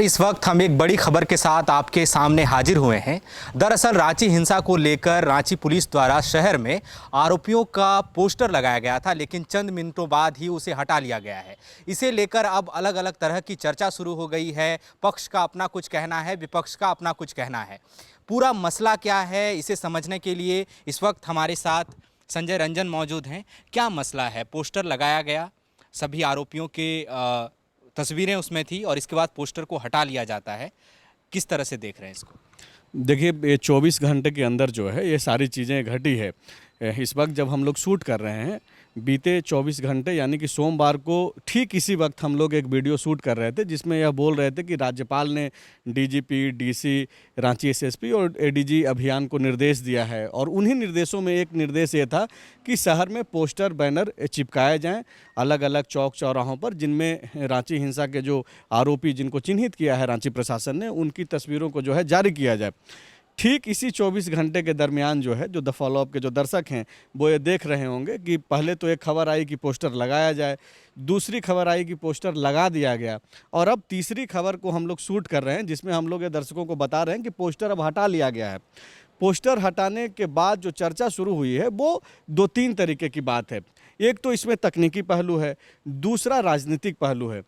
इस वक्त हम एक बड़ी खबर के साथ आपके सामने हाजिर हुए हैं। दरअसल रांची हिंसा को लेकर रांची पुलिस द्वारा शहर में आरोपियों का पोस्टर लगाया गया था, लेकिन चंद मिनटों बाद ही उसे हटा लिया गया है। इसे लेकर अब अलग अलग तरह की चर्चा शुरू हो गई है। पक्ष का अपना कुछ कहना है, विपक्ष का अपना कुछ कहना है। पूरा मसला क्या है, इसे समझने के लिए इस वक्त हमारे साथ संजय रंजन मौजूद हैं। क्या मसला है? पोस्टर लगाया गया, सभी आरोपियों के तस्वीरें उसमें थी और इसके बाद पोस्टर को हटा लिया जाता है। किस तरह से देख रहे हैं इसको? देखिए, ये 24 घंटे के अंदर जो है ये सारी चीज़ें घटी है। इस वक्त जब हम लोग शूट कर रहे हैं, बीते 24 घंटे यानी कि सोमवार को ठीक इसी वक्त हम लोग एक वीडियो शूट कर रहे थे, जिसमें यह बोल रहे थे कि राज्यपाल ने डीजीपी, डीसी, रांची एसएसपी और एडीजी अभियान को निर्देश दिया है। और उन्हीं निर्देशों में एक निर्देश ये था कि शहर में पोस्टर बैनर चिपकाए जाएं अलग अलग चौक चौराहों पर, जिनमें रांची हिंसा के जो आरोपी जिनको चिन्हित किया है रांची प्रशासन ने, उनकी तस्वीरों को जो है जारी किया जाए। ठीक इसी 24 घंटे के दरमियान जो है, जो द फॉलोअप के जो दर्शक हैं वो ये देख रहे होंगे कि पहले तो एक खबर आई कि पोस्टर लगाया जाए, दूसरी खबर आई कि पोस्टर लगा दिया गया, और अब तीसरी खबर को हम लोग शूट कर रहे हैं, जिसमें हम लोग ये दर्शकों को बता रहे हैं कि पोस्टर अब हटा लिया गया है। पोस्टर हटाने के बाद जो चर्चा शुरू हुई है वो 2-3 तरीके की बात है। एक तो इसमें तकनीकी पहलू है, दूसरा राजनीतिक पहलू है।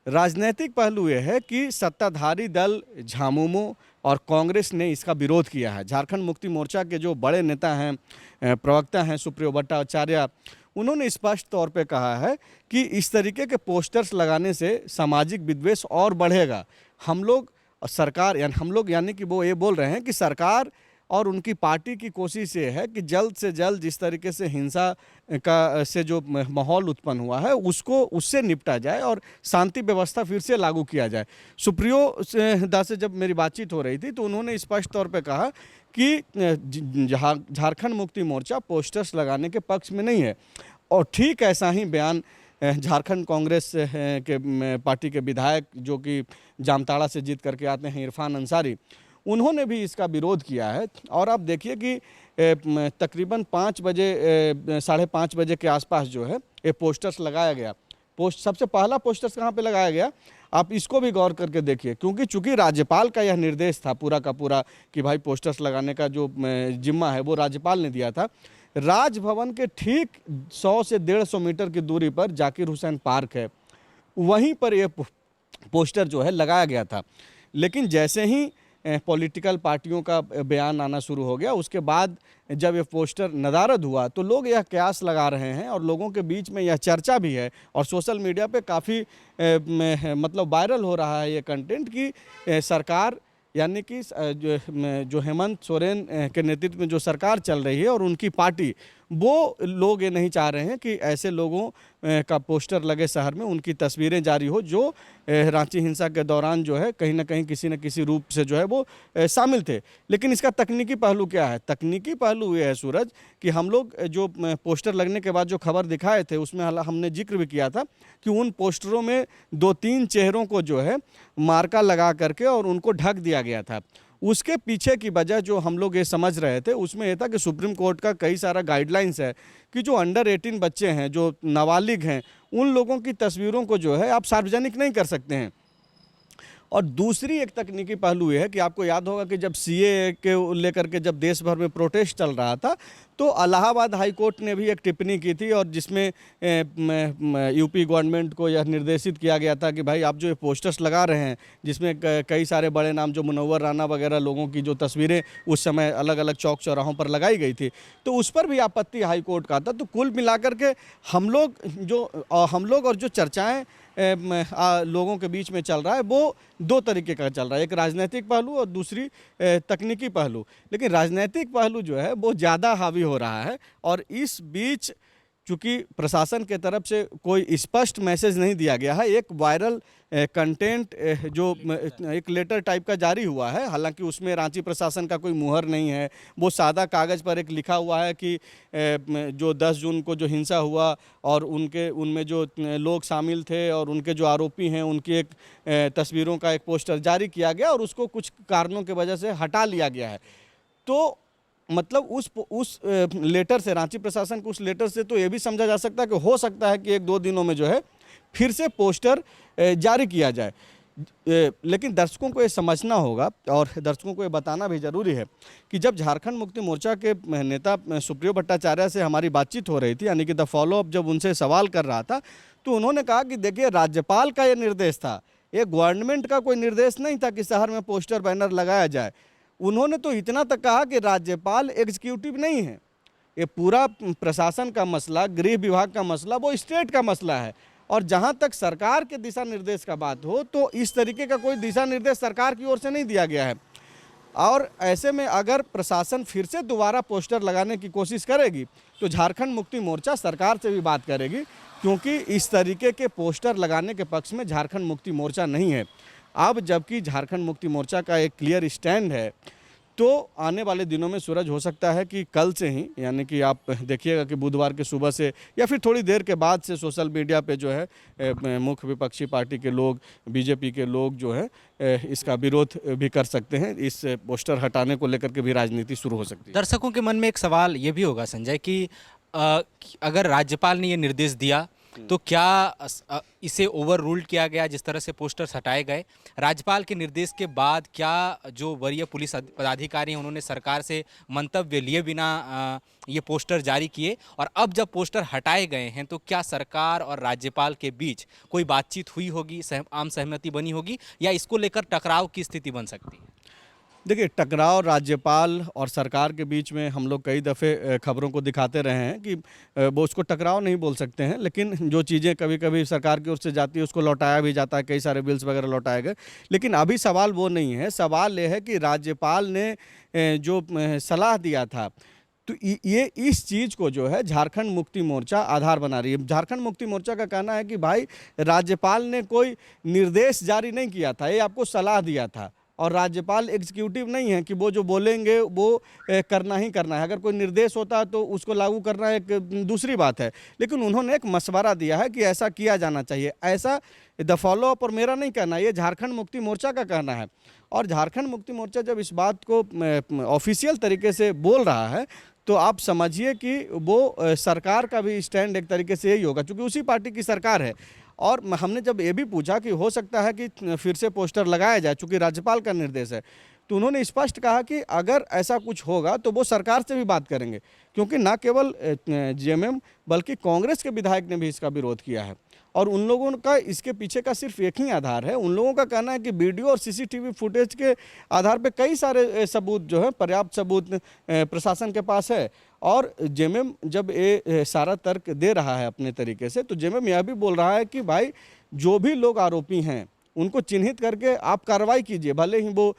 राजनीतिक पहलू ये है कि सत्ताधारी दल झामुमो और कांग्रेस ने इसका विरोध किया है। झारखंड मुक्ति मोर्चा के जो बड़े नेता हैं, प्रवक्ता हैं सुप्रियो भट्टाचार्य, उन्होंने स्पष्ट तौर पे कहा है कि इस तरीके के पोस्टर्स लगाने से सामाजिक विद्वेष और बढ़ेगा। हम लोग सरकार यानी कि वो ये बोल रहे हैं कि सरकार और उनकी पार्टी की कोशिश ये है कि जल्द से जल्द जिस तरीके से हिंसा का से जो माहौल उत्पन्न हुआ है उससे निपटा जाए और शांति व्यवस्था फिर से लागू किया जाए। सुप्रियो दा से जब मेरी बातचीत हो रही थी तो उन्होंने स्पष्ट तौर पे कहा कि झारखंड मुक्ति मोर्चा पोस्टर्स लगाने के पक्ष में नहीं है। और ठीक ऐसा ही बयान झारखंड कांग्रेस के पार्टी के विधायक जो कि जामताड़ा से जीत करके आते हैं, इरफान अंसारी, उन्होंने भी इसका विरोध किया है। और आप देखिए कि तकरीबन 5 बजे 5:30 बजे के आसपास जो है ये पोस्टर्स लगाया गया। सबसे पहला पोस्टर्स कहाँ पे लगाया गया, आप इसको भी गौर करके देखिए, क्योंकि चूंकि राज्यपाल का यह निर्देश था पूरा का पूरा कि भाई पोस्टर्स लगाने का जो जिम्मा है वो राज्यपाल ने दिया था। राजभवन के ठीक 100 से 150 मीटर की दूरी पर जाकिर हुसैन पार्क है, वहीं पर यह पोस्टर जो है लगाया गया था। लेकिन जैसे ही पॉलिटिकल पार्टियों का बयान आना शुरू हो गया, उसके बाद जब ये पोस्टर नदारद हुआ तो लोग यह कयास लगा रहे हैं और लोगों के बीच में यह चर्चा भी है और सोशल मीडिया पे काफ़ी मतलब वायरल हो रहा है ये कंटेंट कि सरकार यानी कि जो हेमंत सोरेन के नेतृत्व में जो सरकार चल रही है और उनकी पार्टी, वो लोग ये नहीं चाह रहे हैं कि ऐसे लोगों का पोस्टर लगे शहर में, उनकी तस्वीरें जारी हो जो रांची हिंसा के दौरान जो है कहीं ना कहीं किसी न किसी रूप से जो है वो शामिल थे। लेकिन इसका तकनीकी पहलू क्या है? तकनीकी पहलू ये है सूरज कि हम लोग जो पोस्टर लगने के बाद जो खबर दिखाए थे उसमें हमने जिक्र भी किया था कि उन पोस्टरों में 2-3 चेहरों को जो है मार्का लगा करके और उनको ढक दिया गया था। उसके पीछे की वजह जो हम लोग ये समझ रहे थे उसमें यह था कि सुप्रीम कोर्ट का कई सारा गाइडलाइंस है कि जो अंडर 18 बच्चे हैं, जो नाबालिग हैं, उन लोगों की तस्वीरों को जो है आप सार्वजनिक नहीं कर सकते हैं। और दूसरी एक तकनीकी पहलू ये है कि आपको याद होगा कि जब सीए के लेकर के जब देश भर में प्रोटेस्ट चल रहा था तो इलाहाबाद हाई कोर्ट ने भी एक टिप्पणी की थी और जिसमें यूपी गवर्नमेंट को यह निर्देशित किया गया था कि भाई आप जो ये पोस्टर्स लगा रहे हैं, जिसमें कई सारे बड़े नाम जो मुनव्वर राना वगैरह लोगों की जो तस्वीरें उस समय अलग अलग चौक चौराहों पर लगाई गई थी, तो उस पर भी आपत्ति हाई कोर्ट का था। तो कुल मिलाकर के हम लोग और जो चर्चाएँ लोगों के बीच में चल रहा है वो 2 तरीके का चल रहा है, एक राजनीतिक पहलू और दूसरी तकनीकी पहलू। लेकिन राजनीतिक पहलू जो है वो ज़्यादा हावी हो रहा है और इस बीच चूँकि प्रशासन के तरफ से कोई स्पष्ट मैसेज नहीं दिया गया है, एक वायरल कंटेंट जो एक लेटर टाइप का जारी हुआ है, हालांकि उसमें रांची प्रशासन का कोई मुहर नहीं है, वो सादा कागज़ पर एक लिखा हुआ है कि जो 10 जून को जो हिंसा हुआ और उनमें जो लोग शामिल थे और उनके जो आरोपी हैं उनकी एक तस्वीरों का एक पोस्टर जारी किया गया और उसको कुछ कारणों की वजह से हटा लिया गया है। तो मतलब उस लेटर से, रांची प्रशासन के उस लेटर से तो ये भी समझा जा सकता है कि हो सकता है कि 1-2 दिनों में जो है फिर से पोस्टर जारी किया जाए। लेकिन दर्शकों को ये समझना होगा और दर्शकों को ये बताना भी ज़रूरी है कि जब झारखंड मुक्ति मोर्चा के नेता सुप्रियो भट्टाचार्य से हमारी बातचीत हो रही थी, यानी कि द फॉलोअप जब उनसे सवाल कर रहा था, तो उन्होंने कहा कि देखिए राज्यपाल का ये निर्देश था, ये गवर्नमेंट का कोई निर्देश नहीं था कि शहर में पोस्टर बैनर लगाया जाए। उन्होंने तो इतना तक कहा कि राज्यपाल एग्जीक्यूटिव नहीं है, ये पूरा प्रशासन का मसला, गृह विभाग का मसला वो स्टेट का मसला है। और जहां तक सरकार के दिशा निर्देश का बात हो तो इस तरीके का कोई दिशा निर्देश सरकार की ओर से नहीं दिया गया है। और ऐसे में अगर प्रशासन फिर से दोबारा पोस्टर लगाने की कोशिश करेगी तो झारखंड मुक्ति मोर्चा सरकार से भी बात करेगी, क्योंकि इस तरीके के पोस्टर लगाने के पक्ष में झारखंड मुक्ति मोर्चा नहीं है। अब जबकि झारखंड मुक्ति मोर्चा का एक क्लियर स्टैंड है, तो आने वाले दिनों में सूरज हो सकता है कि कल से ही, यानी कि आप देखिएगा कि बुधवार के सुबह से या फिर थोड़ी देर के बाद से सोशल मीडिया पे जो है मुख्य विपक्षी पार्टी के लोग, बीजेपी के लोग जो है इसका विरोध भी कर सकते हैं। इस पोस्टर हटाने को लेकर के भी राजनीति शुरू हो सकती है। दर्शकों के मन में एक सवाल ये भी होगा संजय कि अगर राज्यपाल ने ये निर्देश दिया तो क्या इसे ओवर रूल्ड किया गया, जिस तरह से पोस्टर्स हटाए गए? राज्यपाल के निर्देश के बाद क्या जो वरीय पुलिस पदाधिकारी हैं उन्होंने सरकार से मंतव्य लिए बिना ये पोस्टर जारी किए, और अब जब पोस्टर हटाए गए हैं तो क्या सरकार और राज्यपाल के बीच कोई बातचीत हुई होगी, आम सहमति बनी होगी, या इसको लेकर टकराव की स्थिति बन सकती है? देखिए, टकराव राज्यपाल और सरकार के बीच में हम लोग कई दफ़े खबरों को दिखाते रहे हैं कि वो उसको टकराव नहीं बोल सकते हैं, लेकिन जो चीज़ें कभी कभी सरकार की ओर से जाती है उसको लौटाया भी जाता है, कई सारे बिल्स वगैरह लौटाए गए। लेकिन अभी सवाल वो नहीं है, सवाल ये है कि राज्यपाल ने जो सलाह दिया था, तो ये इस चीज़ को जो है झारखंड मुक्ति मोर्चा आधार बना रही है। झारखंड मुक्ति मोर्चा का कहना है कि भाई राज्यपाल ने कोई निर्देश जारी नहीं किया था, ये आपको सलाह दिया था, और राज्यपाल एग्जीक्यूटिव नहीं है कि वो जो बोलेंगे वो करना ही करना है। अगर कोई निर्देश होता है तो उसको लागू करना एक दूसरी बात है, लेकिन उन्होंने एक मशवरा दिया है कि ऐसा किया जाना चाहिए। ऐसा द फॉलोअप और मेरा नहीं कहना, ये झारखंड मुक्ति मोर्चा का कहना है। और झारखंड मुक्ति मोर्चा जब इस बात को ऑफिशियल तरीके से बोल रहा है तो आप समझिए कि वो सरकार का भी स्टैंड एक तरीके से यही होगा, क्योंकि उसी पार्टी की सरकार है। और हमने जब ये भी पूछा कि हो सकता है कि फिर से पोस्टर लगाया जाए चूँकि राज्यपाल का निर्देश है, तो उन्होंने स्पष्ट कहा कि अगर ऐसा कुछ होगा तो वो सरकार से भी बात करेंगे, क्योंकि न केवल जेएमएम बल्कि कांग्रेस के विधायक ने भी इसका विरोध किया है। और उन लोगों का इसके पीछे का सिर्फ एक ही आधार है, उन लोगों का कहना है कि वीडियो और सीसीटीवी फुटेज के आधार पे कई सारे सबूत जो है, पर्याप्त सबूत प्रशासन के पास है। और जेएमएम जब ये सारा तर्क दे रहा है अपने तरीके से, तो जेएमएम यह भी बोल रहा है कि भाई जो भी लोग आरोपी हैं उनको चिन्हित करके आप कार्रवाई कीजिए, भले ही वो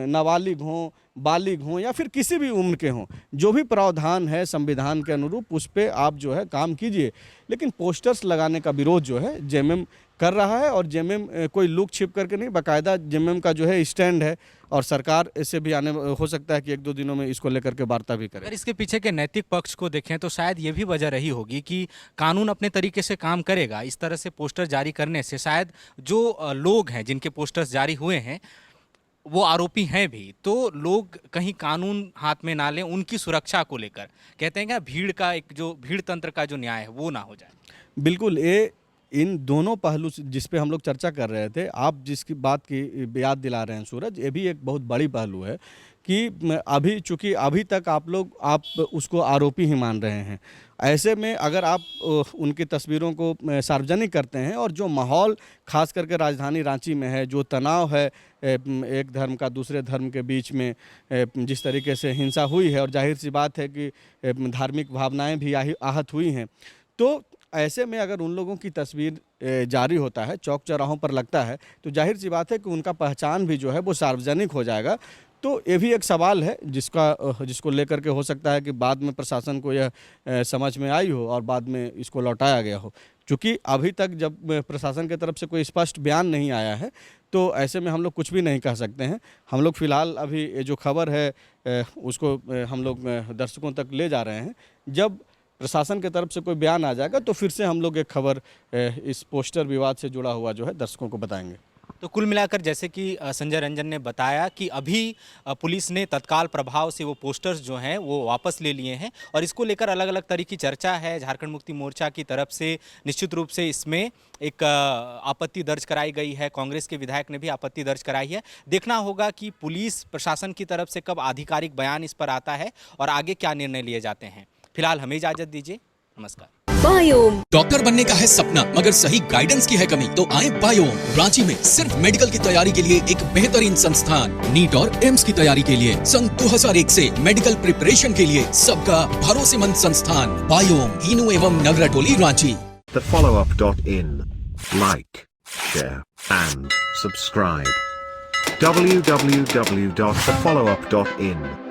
नाबालिग हों, बालिग हों या फिर किसी भी उम्र के हों, जो भी प्रावधान है संविधान के अनुरूप उस पर आप जो है काम कीजिए। लेकिन पोस्टर्स लगाने का विरोध जो है जेएमएम कर रहा है, और जेएमएम कोई लुक छिप करके नहीं, बाकायदा जेएमएम का जो है स्टैंड है, और सरकार इससे भी आने हो सकता है कि 1-2 दिनों में इसको लेकर के वार्ता भी करे। अगर इसके पीछे के नैतिक पक्ष को देखें तो शायद ये भी वजह रही होगी कि कानून अपने तरीके से काम करेगा। इस तरह से पोस्टर जारी करने से शायद जो लोग हैं जिनके पोस्टर्स जारी हुए हैं वो आरोपी हैं भी, तो लोग कहीं कानून हाथ में ना लें, उनकी सुरक्षा को लेकर कहते हैं कि भीड़ का एक जो भीड़ तंत्र का जो न्याय है वो ना हो जाए। बिल्कुल, ये इन दोनों पहलू जिस पे हम लोग चर्चा कर रहे थे, आप जिसकी बात की याद दिला रहे हैं सूरज, ये भी एक बहुत बड़ी पहलू है कि अभी चूँकि अभी तक आप उसको आरोपी ही मान रहे हैं। ऐसे में अगर आप उनकी तस्वीरों को सार्वजनिक करते हैं, और जो माहौल खास करके राजधानी रांची में है, जो तनाव है एक धर्म का दूसरे धर्म के बीच में, जिस तरीके से हिंसा हुई है, और जाहिर सी बात है कि धार्मिक भावनाएं भी आहत हुई हैं, तो ऐसे में अगर उन लोगों की तस्वीर जारी होता है, चौक चौराहों पर लगता है, तो जाहिर सी बात है कि उनका पहचान भी जो है वो सार्वजनिक हो जाएगा। तो ये भी एक सवाल है जिसको लेकर के हो सकता है कि बाद में प्रशासन को यह समझ में आई हो और बाद में इसको लौटाया गया हो। चूँकि अभी तक जब प्रशासन की तरफ से कोई स्पष्ट बयान नहीं आया है, तो ऐसे में हम लोग कुछ भी नहीं कह सकते हैं। हम लोग फ़िलहाल अभी ये जो खबर है उसको हम लोग दर्शकों तक ले जा रहे हैं। जब प्रशासन की तरफ से कोई बयान आ जाएगा तो फिर से हम लोग एक खबर इस पोस्टर विवाद से जुड़ा हुआ जो है दर्शकों को बताएंगे। तो कुल मिलाकर जैसे कि संजय रंजन ने बताया कि अभी पुलिस ने तत्काल प्रभाव से वो पोस्टर्स जो हैं वो वापस ले लिए हैं और इसको लेकर अलग अलग तरह की चर्चा है। झारखंड मुक्ति मोर्चा की तरफ से निश्चित रूप से इसमें एक आपत्ति दर्ज कराई गई है। कांग्रेस के विधायक ने भी आपत्ति दर्ज कराई है। देखना होगा कि पुलिस प्रशासन की तरफ से कब आधिकारिक बयान इस पर आता है और आगे क्या निर्णय लिए जाते हैं। फिलहाल हमें इजाजत दीजिए, नमस्कार। बायोम डॉक्टर बनने का है सपना मगर सही गाइडेंस की है कमी, तो आए बायोम। रांची में सिर्फ मेडिकल की तैयारी के लिए एक बेहतरीन संस्थान, नीट और एम्स की तैयारी के लिए सन 2001 से मेडिकल प्रिपरेशन के लिए सबका भरोसेमंद संस्थान बायोम, इनू एवं नगरटोली, Ranchi. thefollowup.in. Like, share, and subscribe. www.thefollowup.in